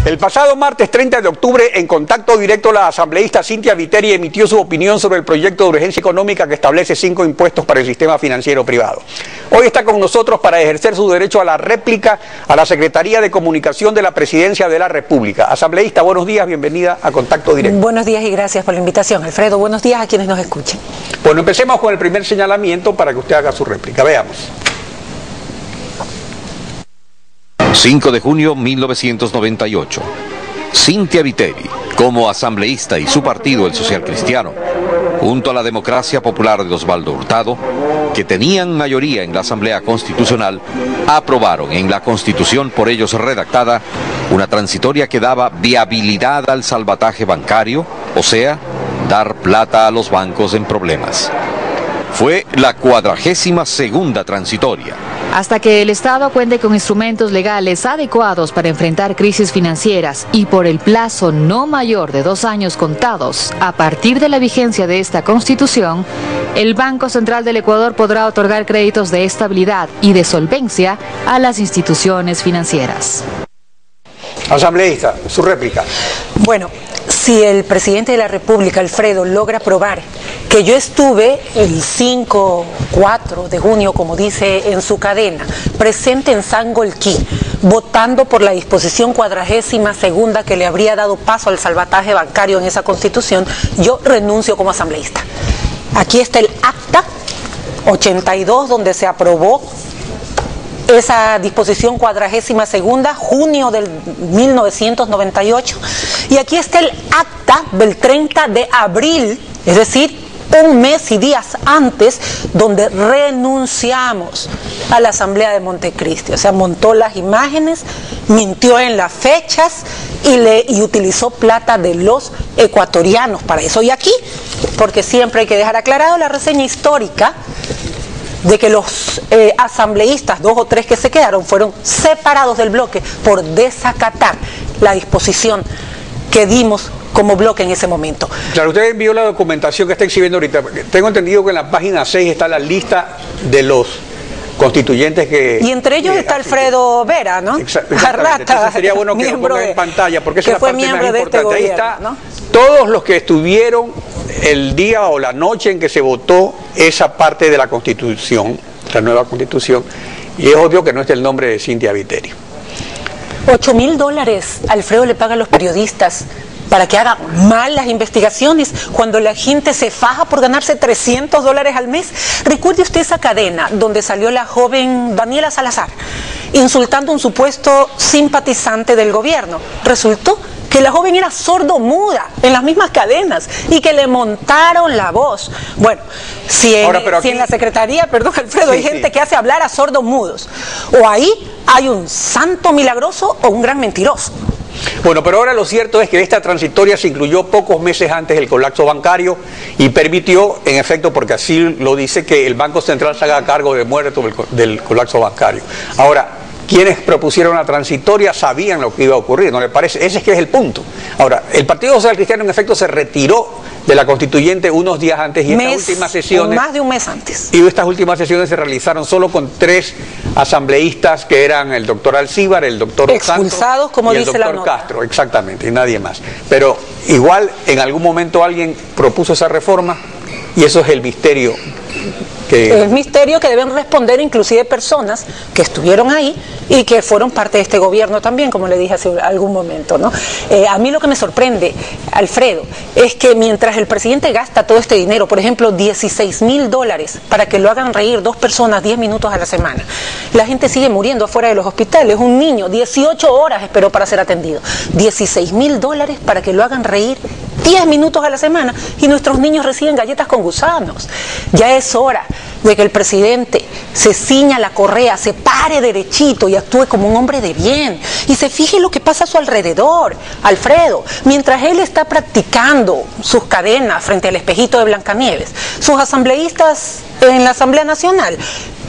El pasado martes 30 de octubre, en contacto directo, la asambleísta Cynthia Viteri emitió su opinión sobre el proyecto de urgencia económica que establece 5 impuestos para el sistema financiero privado. Hoy está con nosotros para ejercer su derecho a la réplica a la Secretaría de Comunicación de la Presidencia de la República. Asambleísta, buenos días, bienvenida a Contacto Directo. Buenos días y gracias por la invitación. Alfredo, buenos días a quienes nos escuchen. Bueno, empecemos con el primer señalamiento para que usted haga su réplica. Veamos. 5 de junio 1998. Cynthia Viteri, como asambleísta, y su partido, el Social Cristiano, junto a la Democracia Popular de Osvaldo Hurtado, que tenían mayoría en la Asamblea Constitucional, aprobaron en la Constitución por ellos redactada una transitoria que daba viabilidad al salvataje bancario, o sea, dar plata a los bancos en problemas. Fue la 42ª transitoria. Hasta que el Estado cuente con instrumentos legales adecuados para enfrentar crisis financieras y por el plazo no mayor de 2 años contados, a partir de la vigencia de esta Constitución, el Banco Central del Ecuador podrá otorgar créditos de estabilidad y de solvencia a las instituciones financieras. Asambleísta, su réplica. Bueno, si el presidente de la República, Alfredo, logra probar que yo estuve el 4 de junio, como dice en su cadena, presente en Sangolquí, votando por la disposición 42ª que le habría dado paso al salvataje bancario en esa Constitución, yo renuncio como asambleísta. Aquí está el acta 82 donde se aprobó esa disposición 42ª, junio del 1998, y aquí está el acta del 30 de abril, es decir, un mes y días antes, donde renunciamos a la Asamblea de Montecristi. O sea, montó las imágenes, mintió en las fechas y utilizó plata de los ecuatorianos para eso. Y aquí, porque siempre hay que dejar aclarado la reseña histórica de que los asambleístas, 2 o 3 que se quedaron, fueron separados del bloque por desacatar la disposición que dimos como bloque en ese momento. Claro, usted envió la documentación que está exhibiendo ahorita. Tengo entendido que en la página 6 está la lista de los constituyentes que... Y entre ellos está Alfredo Vera, ¿no? Exactamente. Entonces sería bueno que lo ponga en pantalla, porque esa es la parte más importante. Ahí está, ¿no? Todos los que estuvieron el día o la noche en que se votó esa parte de la Constitución, la nueva Constitución, y es obvio que no está el nombre de Cynthia Viteri. $8.000, Alfredo, le paga a los periodistas para que hagan mal las investigaciones cuando la gente se faja por ganarse $300 al mes. Recuerde usted esa cadena donde salió la joven Daniela Salazar insultando a un supuesto simpatizante del gobierno. Resultó que la joven era sordomuda en las mismas cadenas y que le montaron la voz. Bueno, si en la Secretaría, perdón, Alfredo, hay gente que hace hablar a sordomudos, o ahí hay un santo milagroso o un gran mentiroso. Bueno, pero ahora lo cierto es que esta transitoria se incluyó pocos meses antes del colapso bancario y permitió, en efecto, porque así lo dice, que el Banco Central se haga cargo de muertos del colapso bancario. Ahora, quienes propusieron la transitoria sabían lo que iba a ocurrir, ¿no le parece? Ese es que es el punto. Ahora, el Partido Social Cristiano, en efecto, se retiró de la constituyente unos días antes y estas últimas sesiones... Más de un mes antes. Y estas últimas sesiones se realizaron solo con 3 asambleístas que eran el doctor Alcíbar, el doctor expulsados, como dice la nota, y el doctor Castro, exactamente, y nadie más. Pero igual en algún momento alguien propuso esa reforma y eso es el misterio. El misterio que deben responder inclusive personas que estuvieron ahí y que fueron parte de este gobierno también, como le dije hace algún momento, ¿no? A mí lo que me sorprende, Alfredo, es que mientras el presidente gasta todo este dinero, por ejemplo, $16.000 para que lo hagan reír 2 personas 10 minutos a la semana, la gente sigue muriendo afuera de los hospitales. Un niño 18 horas esperó para ser atendido. $16.000 para que lo hagan reír 10 minutos a la semana y nuestros niños reciben galletas con gusanos. Ya es hora de que el presidente se ciña la correa, se pare derechito y actúe como un hombre de bien y se fije lo que pasa a su alrededor. Alfredo, mientras él está practicando sus cadenas frente al espejito de Blancanieves, sus asambleístas en la Asamblea Nacional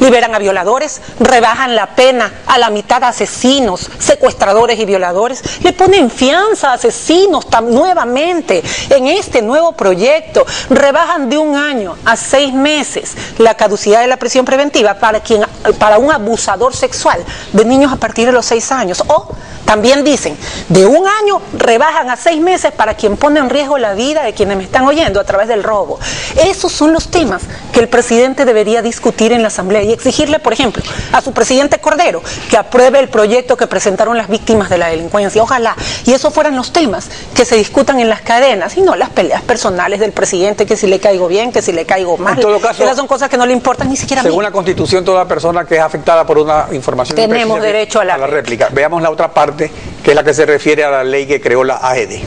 liberan a violadores, rebajan la pena a la mitad a asesinos, secuestradores y violadores, le ponen fianza a asesinos nuevamente en este nuevo proyecto, rebajan de 1 año a 6 meses la caducidad de la prisión preventiva para un abusador sexual de niños a partir de los 6 años, o también dicen, de 1 año rebajan a 6 meses para quien pone en riesgo la vida de quienes me están oyendo a través del robo. Esos son los temas que el presidente debería discutir en la Asamblea y exigirle, por ejemplo, a su presidente Cordero que apruebe el proyecto que presentaron las víctimas de la delincuencia. Ojalá, y esos fueran los temas que se discutan en las cadenas, y no las peleas personales del presidente, que si le caigo bien, que si le caigo mal. En todo caso, esas son cosas que no le importan ni siquiera a mí. Según la Constitución, toda persona que es afectada por una información tenemos derecho a la réplica. Veamos la otra parte, que es la que se refiere a la ley que creó la AGD.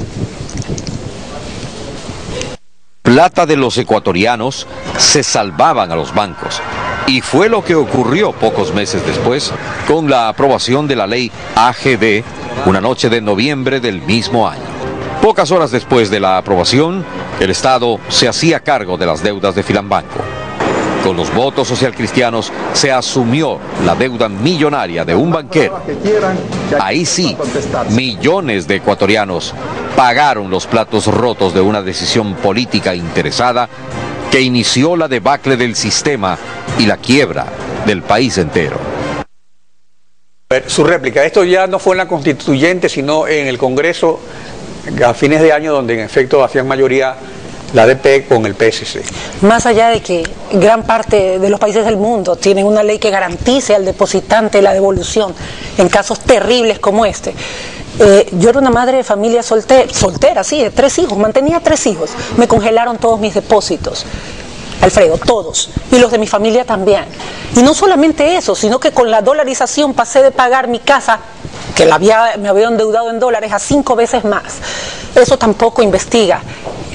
Plata de los ecuatorianos se salvaban a los bancos, y fue lo que ocurrió pocos meses después con la aprobación de la ley AGD, una noche de noviembre del mismo año. Pocas horas después de la aprobación, el Estado se hacía cargo de las deudas de Filambanco. Con los votos socialcristianos se asumió la deuda millonaria de un banquero. Ahí sí, millones de ecuatorianos pagaron los platos rotos de una decisión política interesada que inició la debacle del sistema y la quiebra del país entero. Su réplica, esto ya no fue en la Constituyente, sino en el Congreso a fines de año, donde en efecto hacían mayoría la ADP con el PSC. Más allá de que gran parte de los países del mundo tienen una ley que garantice al depositante la devolución en casos terribles como este, yo era una madre de familia soltera, sí, de 3 hijos, mantenía 3 hijos, me congelaron todos mis depósitos, Alfredo, todos, y los de mi familia también. Y no solamente eso, sino que con la dolarización pasé de pagar mi casa, que me había endeudado en dólares, a 5 veces más. Eso tampoco investiga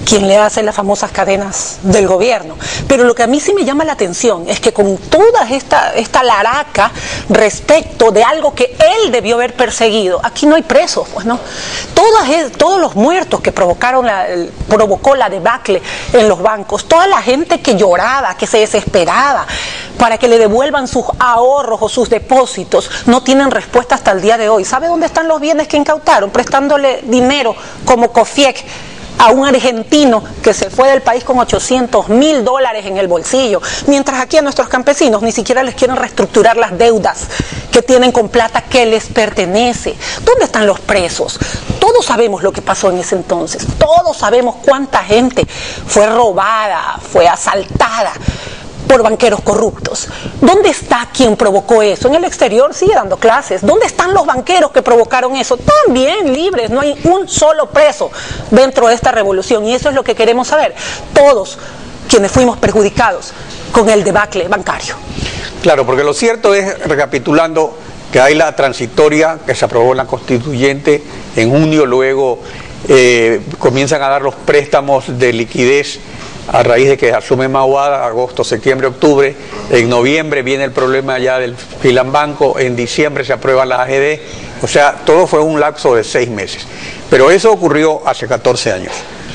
quien le hace las famosas cadenas del gobierno. Pero lo que a mí sí me llama la atención es que con toda esta laraca respecto de algo que él debió haber perseguido, aquí no hay presos, pues no. Todos los muertos que provocó la debacle en los bancos, toda la gente que lloraba, que se desesperaba para que le devuelvan sus ahorros o sus depósitos, no tienen respuesta hasta el día de hoy. ¿Sabe dónde están los bienes que incautaron? Prestándole dinero como COFIEC a un argentino que se fue del país con $800.000 en el bolsillo, mientras aquí a nuestros campesinos ni siquiera les quieren reestructurar las deudas que tienen con plata que les pertenece. ¿Dónde están los presos? Todos sabemos lo que pasó en ese entonces, todos sabemos cuánta gente fue robada, fue asaltada por banqueros corruptos. ¿Dónde está quien provocó eso? En el exterior sigue dando clases. ¿Dónde están los banqueros que provocaron eso? También libres, no hay un solo preso dentro de esta revolución, y eso es lo que queremos saber todos quienes fuimos perjudicados con el debacle bancario. Claro, porque lo cierto es, recapitulando, que hay la transitoria que se aprobó en la Constituyente en junio, luego comienzan a dar los préstamos de liquidez a raíz de que asume Mahuada, agosto, septiembre, octubre. En noviembre viene el problema ya del Filambanco, en diciembre se aprueba la AGD, o sea, todo fue un lapso de 6 meses. Pero eso ocurrió hace 14 años.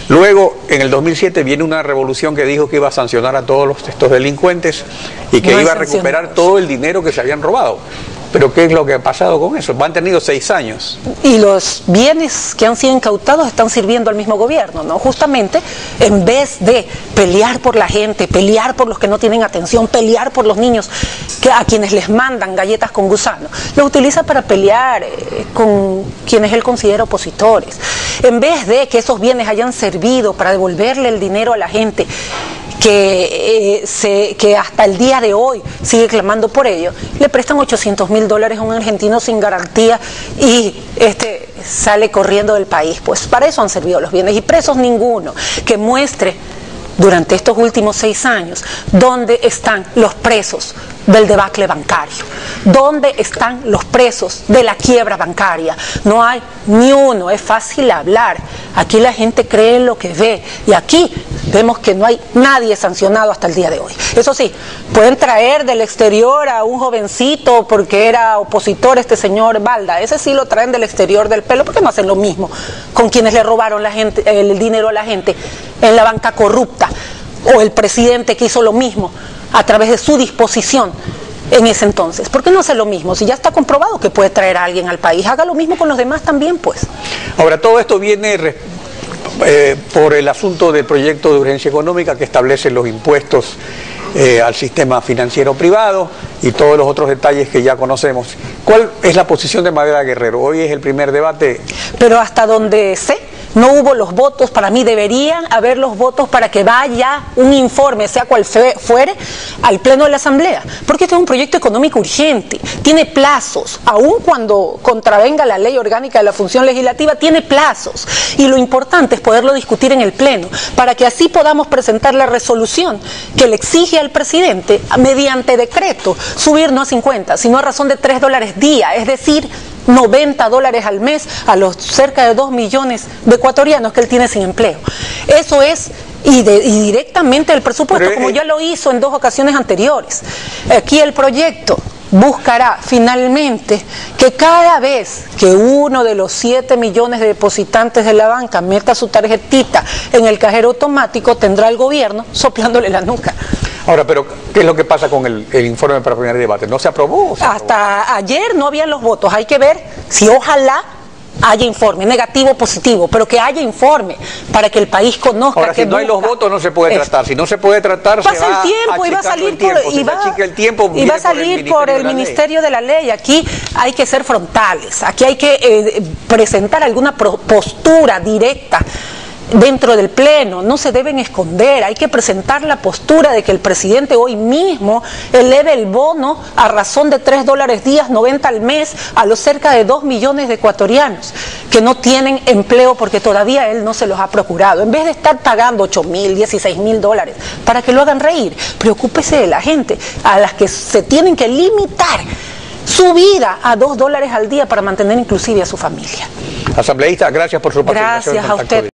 Luego, en el 2007, viene una revolución que dijo que iba a sancionar a todos estos delincuentes y que iba a recuperar todo el dinero que se habían robado. Pero ¿qué es lo que ha pasado con eso? Han tenido 6 años. Y los bienes que han sido incautados están sirviendo al mismo gobierno, ¿no? Justamente, en vez de pelear por la gente, pelear por los que no tienen atención, pelear por los niños a quienes les mandan galletas con gusano, lo utiliza para pelear con quienes él considera opositores. En vez de que esos bienes hayan servido para devolverle el dinero a la gente que hasta el día de hoy sigue clamando por ello, le prestan $800.000 a un argentino sin garantía y sale corriendo del país. Pues para eso han servido los bienes, y presos ninguno que muestre durante estos últimos 6 años dónde están los presos del debacle bancario, dónde están los presos de la quiebra bancaria. No hay ni uno, es fácil hablar, aquí la gente cree en lo que ve, y aquí vemos que no hay nadie sancionado hasta el día de hoy. Eso sí, pueden traer del exterior a un jovencito porque era opositor, este señor Balda, ese sí lo traen del exterior del pelo, porque no hacen lo mismo con quienes le robaron el dinero a la gente en la banca corrupta, o el presidente que hizo lo mismo a través de su disposición en ese entonces. ¿Por qué no hace lo mismo? Si ya está comprobado que puede traer a alguien al país, haga lo mismo con los demás también, pues. Ahora, todo esto viene por el asunto del proyecto de urgencia económica que establece los impuestos al sistema financiero privado y todos los otros detalles que ya conocemos. ¿Cuál es la posición de Madera Guerrero? Hoy es el primer debate. Pero hasta donde sé, no hubo los votos. Para mí deberían haber los votos para que vaya un informe, sea cual fuere, al Pleno de la Asamblea. Porque este es un proyecto económico urgente, tiene plazos, aun cuando contravenga la ley orgánica de la función legislativa, tiene plazos. Y lo importante es poderlo discutir en el Pleno, para que así podamos presentar la resolución que le exige al presidente, mediante decreto, subir no a 50, sino a razón de $3 día, es decir, $90 al mes a los cerca de 2 millones de ecuatorianos que él tiene sin empleo. Eso es, y directamente el presupuesto, como ya lo hizo en 2 ocasiones anteriores. Aquí el proyecto buscará finalmente que cada vez que uno de los 7 millones de depositantes de la banca meta su tarjetita en el cajero automático, tendrá el gobierno soplándole la nuca. Ahora, pero ¿qué es lo que pasa con el informe para el primer debate? ¿No se aprobó? Hasta ayer no habían los votos. Hay que ver si ojalá haya informe, negativo o positivo, pero que haya informe para que el país conozca. Ahora, si no hay los votos no se puede tratar. Si no se puede tratar, pasa el tiempo y va a salir por el Ministerio de la Ley. Aquí hay que ser frontales, aquí hay que presentar alguna postura directa dentro del Pleno, no se deben esconder, hay que presentar la postura de que el presidente hoy mismo eleve el bono a razón de $3 días, 90 al mes, a los cerca de 2 millones de ecuatorianos que no tienen empleo porque todavía él no se los ha procurado. En vez de estar pagando $8.000, $16.000 para que lo hagan reír, preocúpese de la gente a las que se tienen que limitar su vida a $2 al día para mantener inclusive a su familia. Asambleísta, gracias por su participación. Gracias a usted.